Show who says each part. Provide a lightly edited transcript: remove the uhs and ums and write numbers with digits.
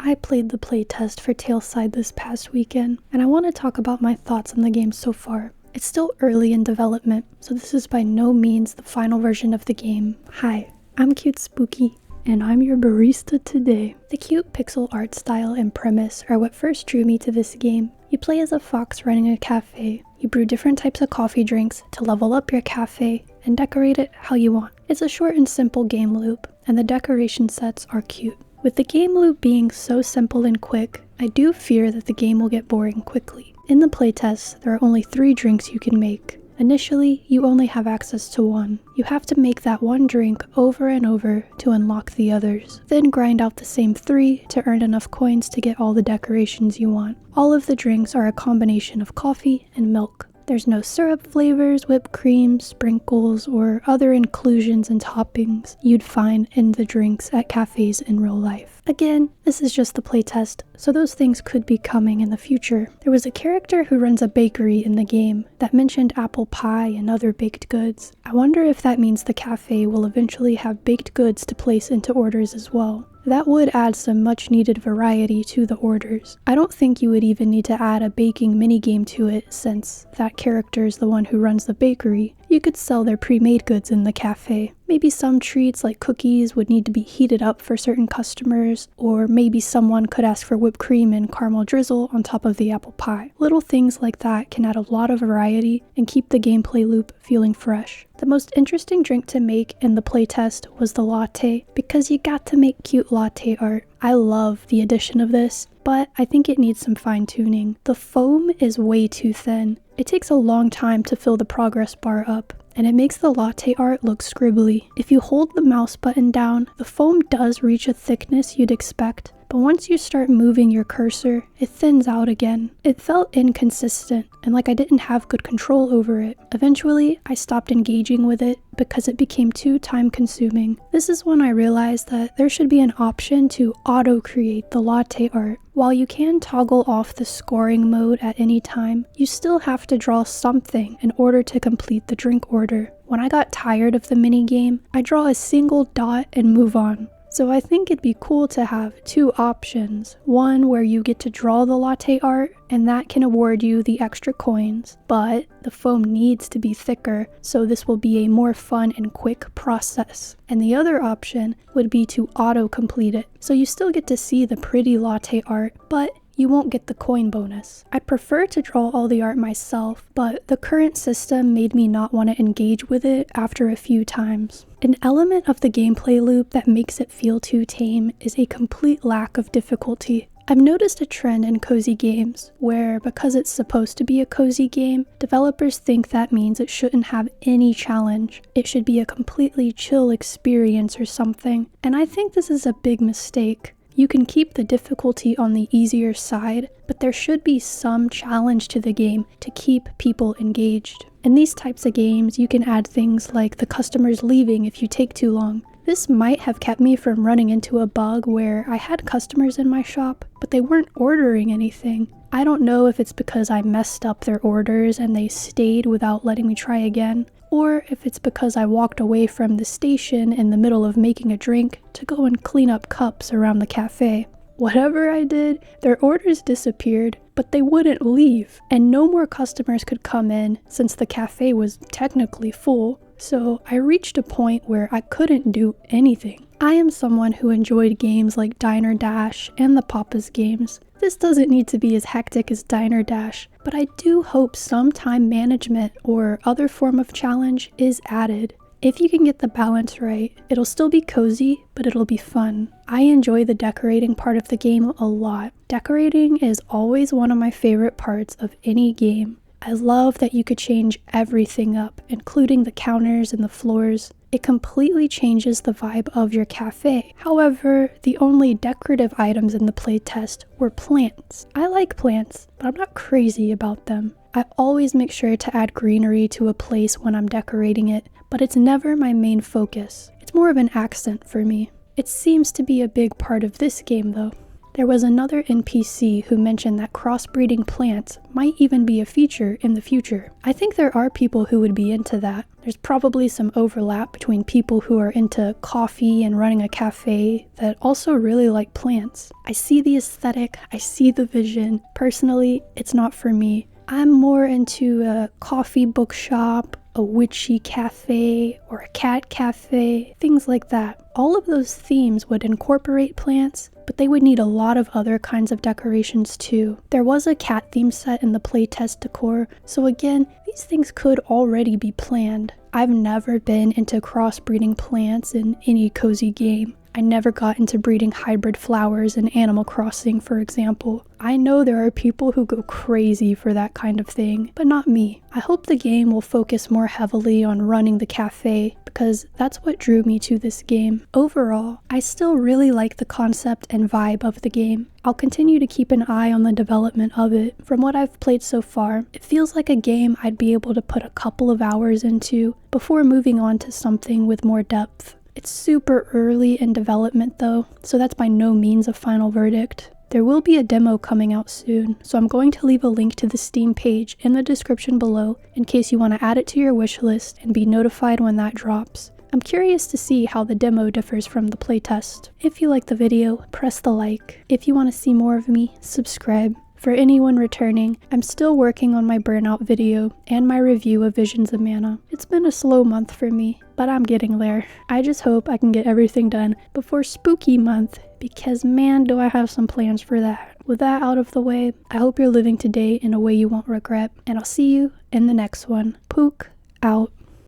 Speaker 1: I played the playtest for Tailside this past weekend, and I want to talk about my thoughts on the game so far. It's still early in development, so this is by no means the final version of the game. Hi, I'm Cute Spooky, and I'm your barista today. The cute pixel art style and premise are what first drew me to this game. You play as a fox running a cafe. You brew different types of coffee drinks to level up your cafe and decorate it how you want. It's a short and simple game loop, and the decoration sets are cute. With the game loop being so simple and quick, I do fear that the game will get boring quickly. In the playtest, there are only 3 drinks you can make. Initially, you only have access to one. You have to make that one drink over and over to unlock the others, then grind out the same 3 to earn enough coins to get all the decorations you want. All of the drinks are a combination of coffee and milk. There's no syrup flavors, whipped cream, sprinkles, or other inclusions and toppings you'd find in the drinks at cafes in real life. Again, this is just the playtest, so those things could be coming in the future. There was a character who runs a bakery in the game that mentioned apple pie and other baked goods. I wonder if that means the cafe will eventually have baked goods to place into orders as well. That would add some much needed variety to the orders. I don't think you would even need to add a baking minigame to it, since that character is the one who runs the bakery. You could sell their pre-made goods in the cafe. Maybe some treats like cookies would need to be heated up for certain customers, or maybe someone could ask for whipped cream and caramel drizzle on top of the apple pie. Little things like that can add a lot of variety and keep the gameplay loop feeling fresh. The most interesting drink to make in the playtest was the latte, because you got to make cute latte art. I love the addition of this, but I think it needs some fine-tuning. The foam is way too thin. It takes a long time to fill the progress bar up, and it makes the latte art look scribbly. If you hold the mouse button down, the foam does reach a thickness you'd expect, but once you start moving your cursor, it thins out again. It felt inconsistent, and like I didn't have good control over it. Eventually, I stopped engaging with it because it became too time-consuming. This is when I realized that there should be an option to auto-create the latte art. While you can toggle off the scoring mode at any time, you still have to draw something in order to complete the drink order. When I got tired of the minigame, I draw a single dot and move on. So I think it'd be cool to have 2 options. One where you get to draw the latte art, and that can award you the extra coins, but the foam needs to be thicker, so this will be a more fun and quick process. And the other option would be to auto-complete it, so you still get to see the pretty latte art, but you won't get the coin bonus. I'd prefer to draw all the art myself, but the current system made me not want to engage with it after a few times. An element of the gameplay loop that makes it feel too tame is a complete lack of difficulty. I've noticed a trend in cozy games where, because it's supposed to be a cozy game, developers think that means it shouldn't have any challenge. It should be a completely chill experience or something, and I think this is a big mistake. You can keep the difficulty on the easier side, but there should be some challenge to the game to keep people engaged. In these types of games, you can add things like the customers leaving if you take too long. This might have kept me from running into a bug where I had customers in my shop, but they weren't ordering anything. I don't know if it's because I messed up their orders and they stayed without letting me try again, or if it's because I walked away from the station in the middle of making a drink to go and clean up cups around the cafe. Whatever I did, their orders disappeared, but they wouldn't leave, and no more customers could come in since the cafe was technically full, so I reached a point where I couldn't do anything. I am someone who enjoyed games like Diner Dash and the Papa's games. This doesn't need to be as hectic as Diner Dash, but I do hope some time management or other form of challenge is added. If you can get the balance right, it'll still be cozy, but it'll be fun. I enjoy the decorating part of the game a lot. Decorating is always one of my favorite parts of any game. I love that you could change everything up, including the counters and the floors. It completely changes the vibe of your cafe. However, the only decorative items in the playtest were plants. I like plants, but I'm not crazy about them. I always make sure to add greenery to a place when I'm decorating it, but it's never my main focus. It's more of an accent for me. It seems to be a big part of this game though. There was another NPC who mentioned that crossbreeding plants might even be a feature in the future. I think there are people who would be into that. There's probably some overlap between people who are into coffee and running a cafe that also really like plants. I see the aesthetic, I see the vision. Personally, it's not for me. I'm more into a coffee bookshop, a witchy cafe, or a cat cafe, things like that. All of those themes would incorporate plants, but they would need a lot of other kinds of decorations too. There was a cat theme set in the playtest decor, so again, these things could already be planned. I've never been into crossbreeding plants in any cozy game. I never got into breeding hybrid flowers in Animal Crossing, for example. I know there are people who go crazy for that kind of thing, but not me. I hope the game will focus more heavily on running the cafe, because that's what drew me to this game. Overall, I still really like the concept and vibe of the game. I'll continue to keep an eye on the development of it. From what I've played so far, it feels like a game I'd be able to put a couple of hours into before moving on to something with more depth. It's super early in development though, so that's by no means a final verdict. There will be a demo coming out soon, so I'm going to leave a link to the Steam page in the description below in case you want to add it to your wishlist and be notified when that drops. I'm curious to see how the demo differs from the playtest. If you like the video, press the like. If you want to see more of me, subscribe. For anyone returning, I'm still working on my burnout video and my review of Visions of Mana. It's been a slow month for me, but I'm getting there. I just hope I can get everything done before spooky month, because man do I have some plans for that. With that out of the way, I hope you're living today in a way you won't regret, and I'll see you in the next one. Pook out.